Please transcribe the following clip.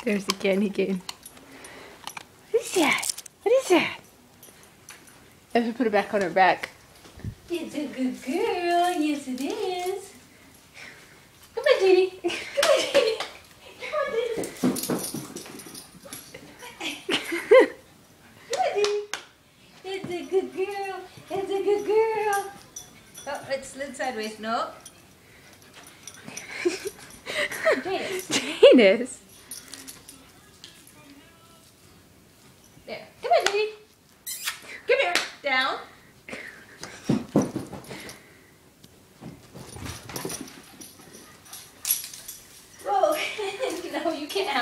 There's the candy cane. What is that? What is that? I have to put it back on her back. It's a good girl. Yes, it is. Come on, Judy. Come on, Judy. Come on, Judy. Come on, Judy. It's a good girl. It's a good girl. Oh, let's slid sideways. No. Janus. Janus. There. Come on, Judy. Come here. Down. Whoa. No, you can't have